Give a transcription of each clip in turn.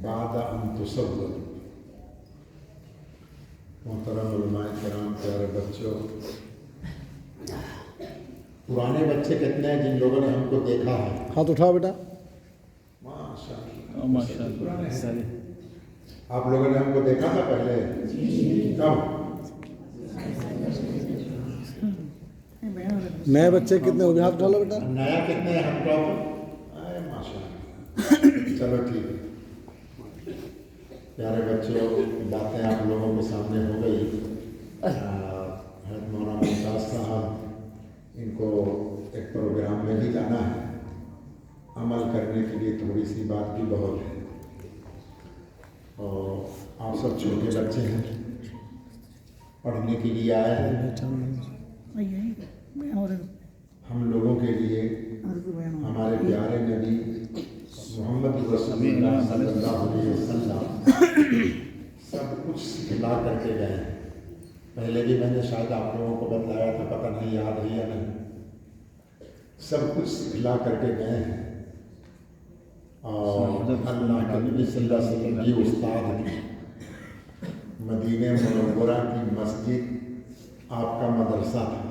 بعد ان تصور. محترم علماء کرام، پیارے بچوں، پرانے بچے کتنے ہیں جن لوگوں نے ہم کو دیکھا ہے؟ ہاتھ اٹھاؤ بیٹا. ماشاء اللہ. آپ لوگوں نے ہم کو دیکھا تھا پہلے؟ کب؟ نئے بچے کتنے ہو گئے؟ ہاتھ اٹھا لو بیٹا. نیا کتنے ہیں ہم کو؟ ماشاء اللہ. چلو ٹھیک ہے. پیارے بچوں، باتیں آپ لوگوں کے سامنے ہو گئی. حضرت مولانا ممتاز صاحب، ان کو ایک پروگرام میں بھی جانا ہے. عمل کرنے کے لیے تھوڑی سی بات بھی بہت ہے. اور آپ سب چھوٹے بچے ہیں، پڑھنے کے لیے آئے ہیں. ہم لوگوں کے لیے ہمارے پیارے نبی محمد رسول اللہ صلی اللہ علیہ وسلم سب کچھ سکھلا کر کے گئے ہیں. پہلے بھی میں نے شاید آپ لوگوں کو بتلایا تھا، پتہ نہیں یاد ہے یا نہیں. سب کچھ سکھلا کر کے گئے ہیں. اور اللہ کے نبی صلی اللہ علیہ وسلم کی استاد ہیں. مدینہ منورہ کی مسجد آپ کا مدرسہ تھا،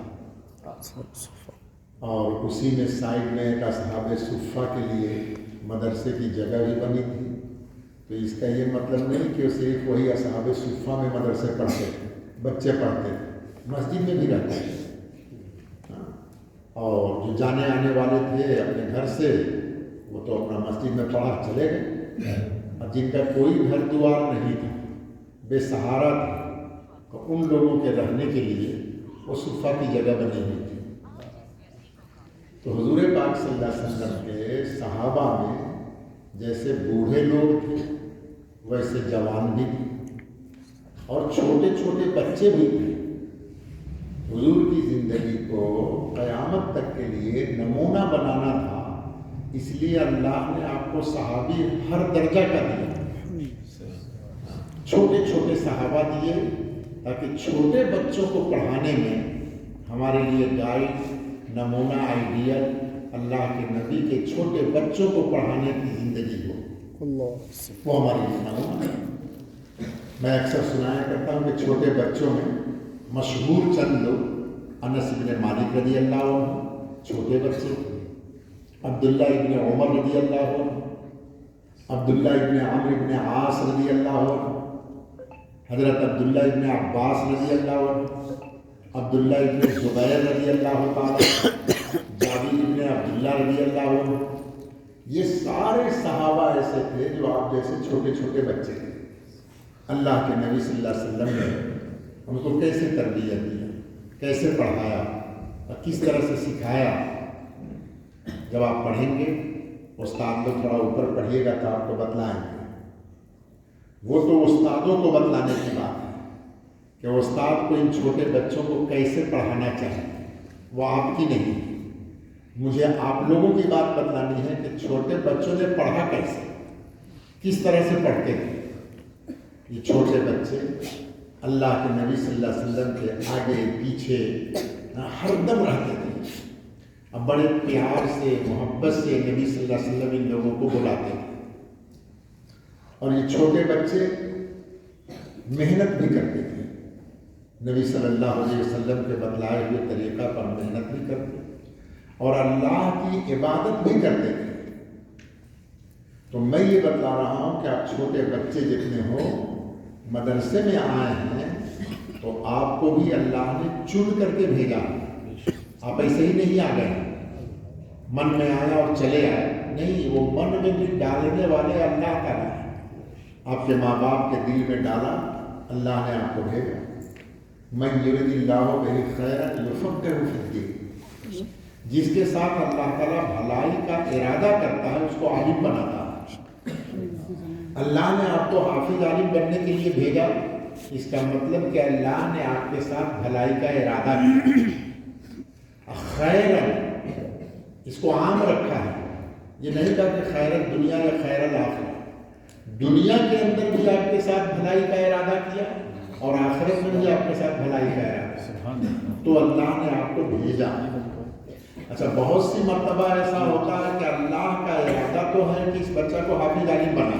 اور اسی میں سائڈ میں ایک اصحاب صفہ کے لیے مدرسے کی جگہ بھی بنی تھی. تو اس کا یہ مطلب نہیں کہ صرف وہی اصحاب صفہ میں مدرسے پڑھتے تھے، بچے پڑھتے تھے، مسجد میں بھی رہتے تھے. اور جو جانے آنے والے تھے اپنے گھر سے، وہ تو اپنا مسجد میں پڑھا چلے گئے. اور جن کا کوئی گھر دوار نہیں تھا، بے سہارا تھا، تو ان لوگوں کے رہنے کے لیے وہ صفہ کی جگہ بنی ہوئی تھی. تو حضور پاک صلی اللہ علیہ وسلم کے صحابہ میں جیسے بوڑھے لوگ تھے، ویسے جوان بھی تھے، اور چھوٹے چھوٹے بچے بھی تھے. حضور کی زندگی کو قیامت تک کے لیے نمونہ بنانا تھا، اس لیے اللہ نے آپ کو صحابی ہر درجہ کا دیا. چھوٹے چھوٹے صحابہ دیے تاکہ چھوٹے بچوں کو پڑھانے میں ہمارے لیے گائیڈ، نمونہ، آئیڈیل اللہ کے نبی کے چھوٹے بچوں کو پڑھانے کی زندگی ہو. وہ ہمارے لیے نمونہ ہے. میں اکثر سنایا کرتا ہوں کہ چھوٹے بچوں میں مشہور چند لوگ، انس ابن مالک رضی اللہ عنہ چھوٹے بچے، عبداللہ ابن عمر رضی اللہ عنہ، عبداللہ ابن عمرو ابن عاص رضی اللہ عنہ، حضرت عبداللہ ابن عباس رضی اللہ عنہ، عبداللہ ابن زبیر رضی اللہ تعالیٰ، جابر ابن عبداللہ رضی اللہ عنہ. یہ سارے صحابہ ایسے تھے جو آپ جیسے چھوٹے چھوٹے بچے تھے. اللہ کے نبی صلی اللہ علیہ وسلم نے ان کو کیسے تربیت دیا، کیسے پڑھایا اور کس طرح سے سکھایا. جب آپ پڑھیں گے، استاد لوگ تھوڑا اوپر پڑھیے گا تو آپ کو بتلائیں گے. وہ تو استادوں کو بتلانے کی بات ہے کہ استاد کو ان چھوٹے بچوں کو کیسے پڑھانا چاہیے، وہ آپ کی نہیں. مجھے آپ لوگوں کی بات بتلانی ہے کہ چھوٹے بچوں نے پڑھا کیسے، کس طرح سے پڑھتے تھے. یہ چھوٹے بچے اللہ کے نبی صلی اللہ علیہ وسلم کے آگے پیچھے ہر دم رہتے تھے. اب بڑے پیار سے، محبت سے نبی صلی اللہ علیہ وسلم ان لوگوں کو بلاتے تھے. اور یہ چھوٹے بچے محنت بھی کرتے تھے، نبی صلی اللہ علیہ وسلم کے بتلائے ہوئے طریقہ پر محنت بھی کرتے اور اللہ کی عبادت بھی کرتے تھے. تو میں یہ بتلا رہا ہوں کہ آپ چھوٹے بچے جتنے ہو، مدرسے میں آئے ہیں تو آپ کو بھی اللہ نے چن کر کے بھیجا. آپ ایسے ہی نہیں آ گئے، من میں آیا اور چلے آئے نہیں. وہ من میں بھی ڈالنے والے اللہ کا ہے. آپ کے ماں باپ کے دل میں ڈالا، اللہ نے آپ کو بھیجا. من یرد اللہ بہ خیرا یفقہہ فی الدین. جس کے ساتھ اللہ تعالیٰ بھلائی کا ارادہ کرتا ہے اس کو عالم بناتا ہے. اللہ نے آپ کو حافظ عالم بننے کے لیے بھیجا، اس کا مطلب کہ اللہ نے آپ کے ساتھ بھلائی کا ارادہ کیا. خیرا اس کو عام رکھا ہے. یہ نہیں کہا کہ خیر الدنیا یا خیر الآخرہ. دنیا کے اندر بھی آپ کے ساتھ بھلائی کا ارادہ کیا اور آخرت میں بھی آپ کے ساتھ بھلائی کا ارادہ. تو اللہ نے آپ کو بھیجا. اچھا، بہت سی مرتبہ ایسا ہوتا ہے کہ اللہ کا ارادہ تو ہے کہ اس بچہ کو حافظ عالم بنا،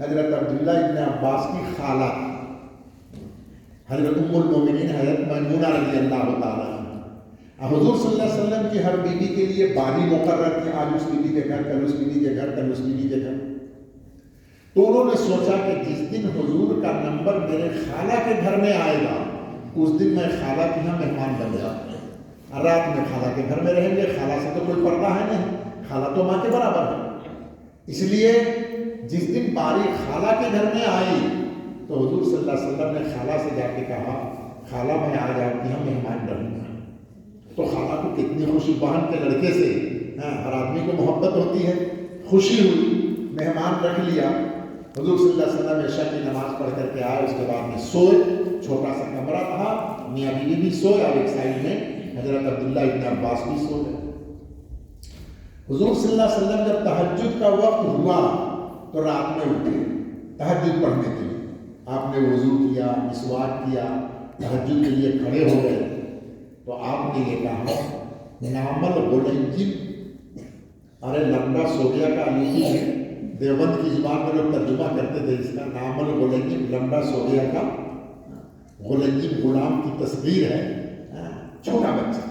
حضرت عبداللہ ابن عباس کی خالہ تھی، حضرت ام المومنین حضرت میمونہ رضی اللہ تعالیٰ عنہ۔ حضور صلی اللہ علیہ وسلم کی ہر بیوی کے لیے باری مقرر تھی، آج اس بیوی کے گھر، کل اس بیوی کے گھر، کل اس بیوی کے گھر۔ تو انہوں نے سوچا کہ جس دن حضور کا نمبر میرے خالہ کے گھر میں آئے گا اس دن میں خالہ کے یہاں مہمان بن جاؤں، رات میں خالہ کے گھر میں رہیں گے، خالہ سے تو کوئی پردہ ہے نہیں، خالہ تو ماں کے برابر ہے۔ اس لیے جس دن باری خالہ کے گھر میں آئی تو حضور صلی اللہ علیہ وسلم نے خالہ سے جا کے کہا خالہ میں آج آپ کے یہاں مہمان رہوں گا۔ تو خالہ کو کتنی خوشی، بہن کے لڑکے سے ہر آدمی کو محبت ہوتی ہے، خوشی ہوئی، مہمان رکھ لیا۔ حضور صلی اللہ علیہ وسلم عشاء کی نماز پڑھ کر کے آئے، اس کے بعد میں سوئے، چھوٹا سا کمرہ تھا، میاں بیوی بھی سوئے اور ایک سائڈ میں حضرت عبداللہ ابن عباس بھی سو گئے۔ حضور صلی اللہ علیہ وسلم جب تہجد کا وقت ہوا تو رات میں اٹھے تہجد پڑھنے کے لیے، آپ نے وضو کیا، مسواک کیا، تہجد کے لیے کھڑے ہو گئے تو آپ نے یہ کہا نعم الغلنجم، ارے لمبا سو گیا کا علی ہے، دیوبند کی زبان میں لوگ ترجمہ کرتے تھے اس کا، نعم الغلنجم لمبا سو گیا کا، غلنجم غلام کی تصویر ہے، چھوٹا بچہ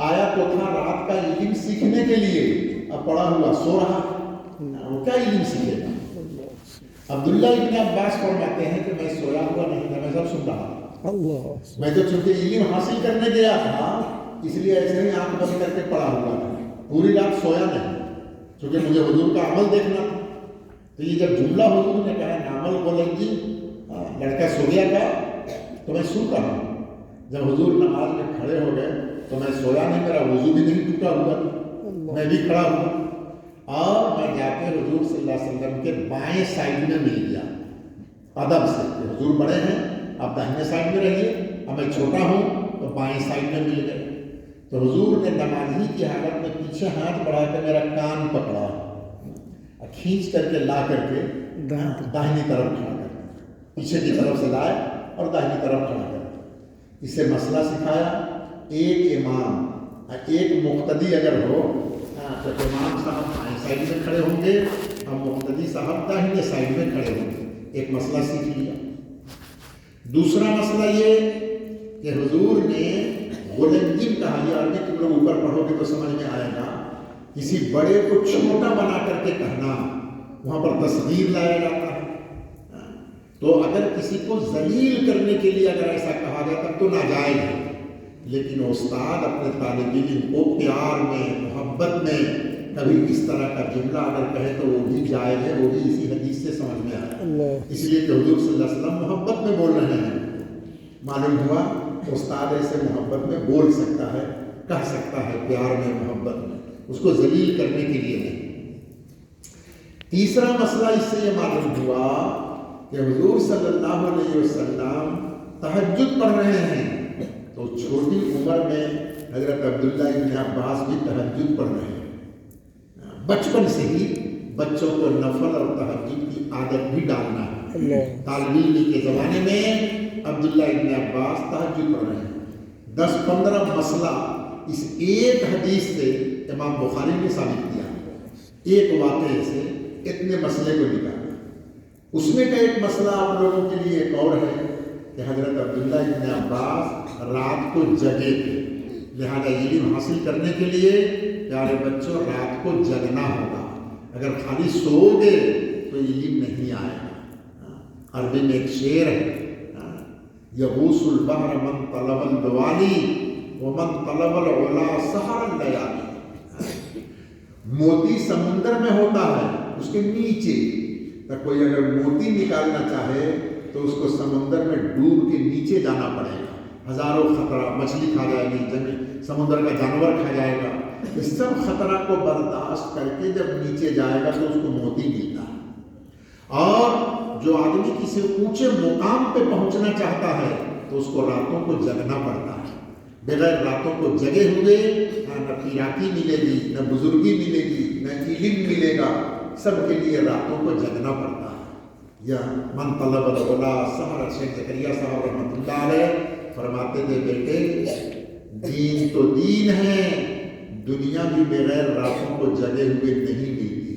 آیا تو تھا رات کا علم سیکھنے کے لیے، اب پڑا ہوا سو رہا، وہ کیا علم سیکھے گا؟ عبداللہ ابن عباس فرماتے ہیں کہ میں سویا ہوا نہیں تھا، میں سب سن رہا تھا، میں تو چونکہ علم حاصل کرنے گیا تھا اس لیے ایسے ہی آنکھ بند کر کے پڑا ہوا تھا، پوری رات سویا نہیں چونکہ مجھے حضور کا عمل دیکھنا تھا۔ تو یہ جب جملہ حضور نے کہا نعم الغلنجم، لڑکا سو گیا کا، تو میں سن رہا ہوں۔ جب حضور نماز میں کھڑے ہو گئے تو میں سویا نہیں، میرا وضو بھی نہیں ٹوٹا ہوا، میں بھی کھڑا ہوا اور میں جا کے حضور صلی اللہ علیہ وسلم کے بائیں سائڈ میں مل گیا ادب سے، حضور بڑے ہیں آپ داہنے سائڈ میں رہیے، اب میں چھوٹا ہوں تو بائیں سائڈ میں مل گئے۔ تو حضور نے نمازی کی حالت میں پیچھے ہاتھ بڑھا کے میرا کان پکڑا، کھینچ کر کے لا کر کے داہنی طرف کھڑا کر دیا، پیچھے کی طرف سے لائے اور داہنی طرف کھڑا کر دیا۔ اسے مسئلہ سکھایا، ایک امام ایک مقتدی اگر ہو تو امام صاحب بائیں سائڈ میں کھڑے ہوں گے اور مقتدی صاحب داہنے سائڈ میں کھڑے ہوں گے، ایک مسئلہ سیکھ لیا۔ دوسرا مسئلہ یہ کہ حضور نے غلنجم کہا، یہ عربی تم لوگ اوپر پڑھو گے تو سمجھ میں آئے گا، کسی بڑے کو چھوٹا بنا کر کے کہنا، وہاں پر تصغیر لایا جاتا ہے۔ تو اگر کسی کو ذلیل کرنے کے لیے اگر ایسا کہا گیا تب تو ناجائز ہے، لیکن استاد اپنے طالب علم کو پیار میں، محبت میں کبھی اس طرح کا جملہ اگر کہے تو وہ بھی جائز ہے، وہ بھی اسی حدیث سے سمجھ میں آیا، اس لیے کہ حضور صلی اللہ علیہ وسلم محبت میں بول رہے ہیں۔ معلوم ہوا استاد ایسے محبت میں بول سکتا ہے، کہہ سکتا ہے پیار میں، محبت میں، اس کو ذلیل کرنے کے لیے نہیں۔ تیسرا مسئلہ اس سے یہ معلوم ہوا کہ حضور صلی اللہ علیہ وسلم تہجد پڑھ رہے ہیں تو چھوٹی عمر میں حضرت عبداللہ ابن عباس بھی تہجد پڑھ رہے ہیں۔ بچپن سے ہی بچوں کو نفل اور تہجد کی عادت بھی ڈالنا ہے۔ طالب علم کے زمانے میں عبداللہ ابن عباس تہجد پڑھ رہے ہیں۔ 10-15 مسئلہ اس ایک حدیث سے امام بخاری نے ثابت کیا، ایک واقعے سے اتنے مسئلے کو نکالا۔ اس میں کا ایک مسئلہ آپ لوگوں کے لیے ایک اور ہے کہ حضرت عبداللہ ابن عباس رات کو جگے تھے، لہذا علم حاصل کرنے کے لیے پیارے بچوں رات کو جگنا ہوگا، اگر خالی سو گے تو علم نہیں آئے گا۔ عربی میں ایک شعر ہے، یغوص البحر من طلب البوالی ومن طلب العلا سحر اللیالی۔ موتی سمندر میں ہوتا ہے، اس کے نیچے تو کوئی اگر موتی نکالنا چاہے تو اس کو سمندر میں ڈوب کے نیچے جانا پڑے گا، ہزاروں خطرہ، مچھلی کھا جائے گی، سمندر کا جانور کھا جائے گا، اس سب خطرہ کو برداشت کر کے جب نیچے جائے گا تو اس کو موتی ملتا ہے۔ اور جو آدمی کسی اونچے مقام پہ پہنچنا چاہتا ہے تو اس کو راتوں کو جگنا پڑتا ہے، بغیر راتوں کو جگے ہوئے نہ پیراکی ملے گی، نہ بزرگی ملے گی، نہ علم ملے گا، سب کے لیے راتوں کو جگنا پڑتا ہے۔ یا من طلب العلا سحر، شیخ زکریا صاحب رحمۃ اللہ علیہ فرماتے تھے بیٹے دین تو دین ہے، دنیا بھی بغیر راتوں کو جگے ہوئے نہیں ملتی۔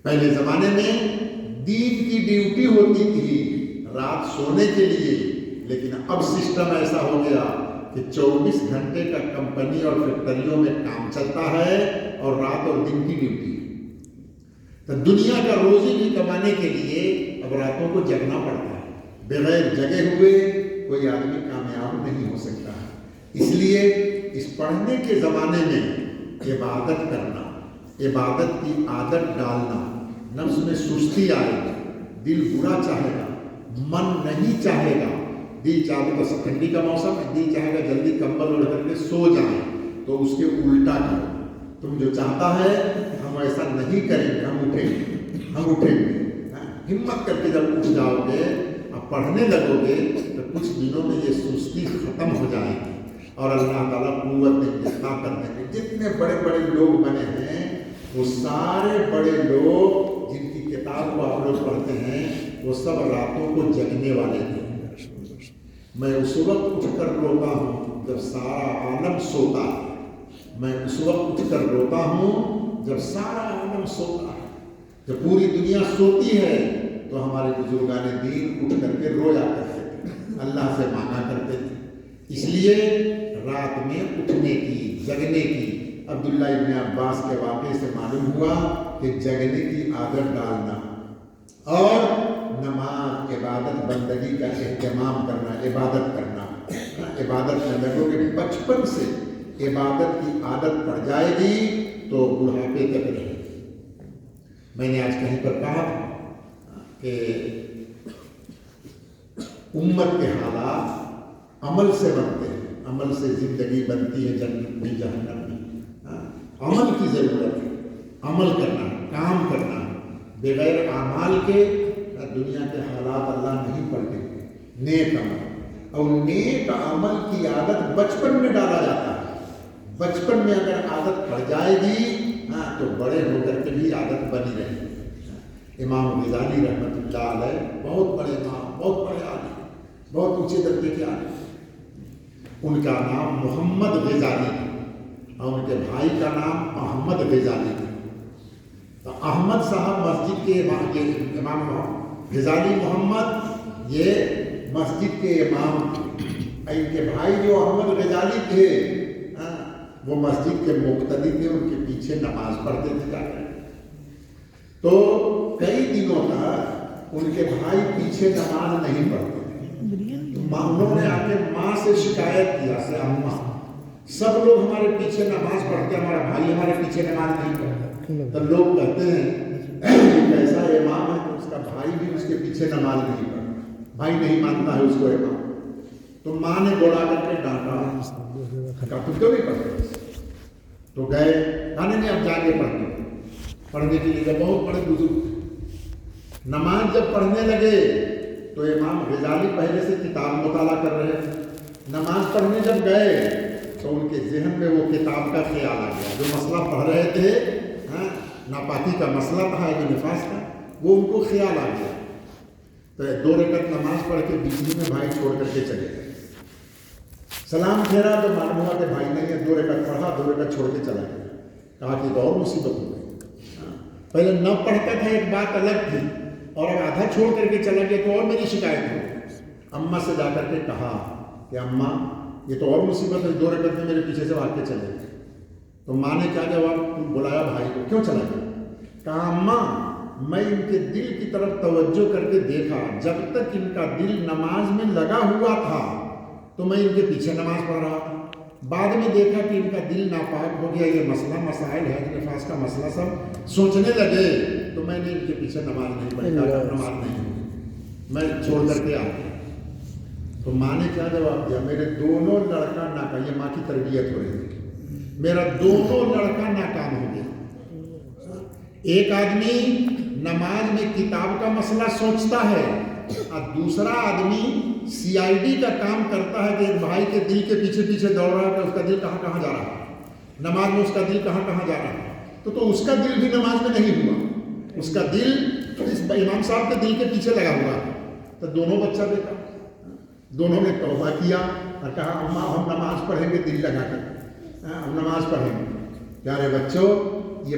پہلے زمانے میں دین کی ڈیوٹی ہوتی تھی رات سونے کے لیے، لیکن اب سسٹم ایسا ہو گیا کہ 24 گھنٹے کا کمپنی اور فیکٹریوں میں کام چلتا ہے اور رات اور دن کی ڈیوٹی ہے۔ تو دنیا کا روزی بھی کمانے کے لیے اب راتوں کو جگنا پڑتا ہے، بغیر جگے ہوئے کوئی آدمی کامیاب نہیں ہو سکتا ہے۔ اس لیے اس پڑھنے کے زمانے میں عبادت کرنا، عبادت کی عادت ڈالنا، نفس میں سستی آئے گی، دل برا چاہے گا، من نہیں چاہے گا، دل چاہے تو ٹھنڈی کا موسم ہے، دل چاہے گا جلدی کمبل اوڑھ کر کے سو جائیں، تو اس کے الٹا کرو۔ تم جو چاہتا ہے ہم ایسا نہیں کریں گے، ہم اٹھیں گے۔ ہمت کر کے جب اٹھ جاؤ گے، اب پڑھنے لگو گے تو کچھ دنوں میں یہ سستی ختم ہو جائے گی اور اللہ تعالیٰ قوت دیں گے، طاقت دیں گے۔ جتنے بڑے بڑے لوگ بنے ہیں وہ سارے بڑے لوگ جن کی کتاب کو آپ لوگ پڑھتے ہیں وہ سب راتوں کو جگنے والے تھے۔ میں اس وقت اٹھ کر روتا ہوں جب سارا عالم سوتا ہے، میں اس وقت اٹھ کر روتا ہوں جب سارا عالم سوتا ہے۔ جب پوری دنیا سوتی ہے تو ہمارے بزرگان دین اٹھ کر کے رویا کرتے تھے، اللہ سے مانگا کرتے تھے۔ اس لیے رات میں اٹھنے کی، جگنے کی، عبداللہ ابن عباس کے واقعے سے معلوم ہوا کہ جگنے کی عادت ڈالنا اور نماز، عبادت بندگی کا اہتمام کرنا، عبادت کرنا، عبادت میں لگو کہ بچپن سے عبادت کی عادت پڑ جائے گی تو بڑھاپے تک رہے گی۔ میں نے آج کہیں پر کہا تھا کہ امت کے حالات عمل سے بنتے ہیں، عمل سے زندگی بنتی ہے، جنت بھی جہنم بھی۔ عمل کی ضرورت ہے، عمل کرنا، کام کرنا، بغیر اعمال کے دنیا کے حالات اللہ نہیں پلٹیں گے۔ نیک عمل، اور نیک عمل کی عادت بچپن میں ڈالا جاتا ہے۔ بچپن میں اگر عادت پڑ جائے گی تو بڑے ہو کر کے بھی عادت بنی رہے گی۔ امام غزالی رحمۃ اللہ علیہ بہت بڑے امام، بہت بڑے عالم، بہت اونچے درجے کے عالم۔ ان کا نام محمد غزالی اور ان کے بھائی کا نام احمد غزالی۔ تو احمد صاحب مسجد کے امام غزالی محمد یہ مسجد کے امام، ان کے بھائی جو احمد غزالی تھے وہ مسجد کے مقتدی تھے، ان کے پیچھے نماز پڑھتے تھے جا کر۔ تو کئی دنوں تک ان کے بھائی پیچھے نماز نہیں پڑھتے تھے۔ انہوں نے آ کے ماں سے شکایت کیا کہ اماں سب لوگ ہمارے پیچھے نماز پڑھتے ہیں، ہمارا بھائی ہمارے پیچھے نماز نہیں پڑھتا۔ تو لوگ کہتے ہیں ایسا امام ہے کہ اس کا بھائی بھی اس کے پیچھے نماز نہیں پڑھتا، بھائی نہیں مانتا ہے اس کو امام۔ تو ماں نے دوڑا کر کے ڈانٹا، کہا تم کیوں نہیں پڑھتے؟ تو گئے، کہنے نہیں اب جا کے پڑھنے کے لیے بہت بڑے بزرگ۔ نماز جب پڑھنے لگے تو امام غزالی پہلے سے کتاب مطالعہ کر رہے تھے۔ نماز پڑھنے جب گئے تو ان کے ذہن میں وہ کتاب کا خیال آ گیا، جو مسئلہ پڑھ رہے تھے، ناپاکی کا مسئلہ تھا، ایک نفاس کا، وہ ان کو خیال آ گیا۔ تو 2 رکعت نماز پڑھ کے بیچ میں بھائی چھوڑ کر کے چلے گئے۔ سلام پھیرا تو معلوم ہوا کہ بھائی نہیں ہے، 2 رکعت پڑھا، 2 رکعت چھوڑ کے چلا گیا۔ کہا کہ تو اور مصیبت ہو گئی، پہلے نہ پڑھتا تھا ایک بات الگ تھی، اور اب آدھا چھوڑ کر کے چلا گیا تو اور میری شکایت ہو۔ اماں سے جا کر کے کہا کہ اماں یہ تو اور مصیبت ہے، 2 رکعت میں میرے پیچھے سے بھاگ کے چلے گئے۔ تو ماں نے کیا جواب بلایا بھائی کو، کیوں چلا گیا؟ کہا اماں میں ان کے دل کی طرف توجہ کر کے دیکھا، جب تک ان کا دل نماز میں لگا ہوا تھا تو میں ان کے پیچھے نماز پڑھ رہا تھا، بعد میں دیکھا کہ ان کا دل ناپاک ہو گیا، یہ مسئلہ مسائل ہے نفاس کا مسئلہ سب سوچنے لگے، تو میں نے ان کے پیچھے نماز نہیں پڑھی، نماز نہیں ہوگی، میں چھوڑ کر کے آ گیا۔ تو ماں نے کیا جواب دیا، میرے دونوں لڑکا ناکام، یہ ماں کی تربیت ہو رہی تھی، میرا دونوں لڑکا ناکام ہو گیا۔ ایک آدمی نماز میں کتاب کا مسئلہ سوچتا ہے اور دوسرا آدمی CID کا کام کرتا ہے کہ ایک بھائی کے دل کے پیچھے پیچھے دوڑ رہا ہے کہ اس کا دل کہاں کہاں جا رہا ہے، نماز میں اس کا دل کہاں کہاں جا رہا ہے۔ تو اس کا دل بھی نماز میں نہیں ہوا، اس کا دل اس امام صاحب کے دل کے پیچھے لگا ہوا ہے۔ تو دونوں بچہ دیکھا، دونوں نے توبہ کیا اور کہا اماں ہم نماز پڑھیں گے دل لگا کر، ہم نماز پڑھیں گے۔ پیارے بچوں، یہ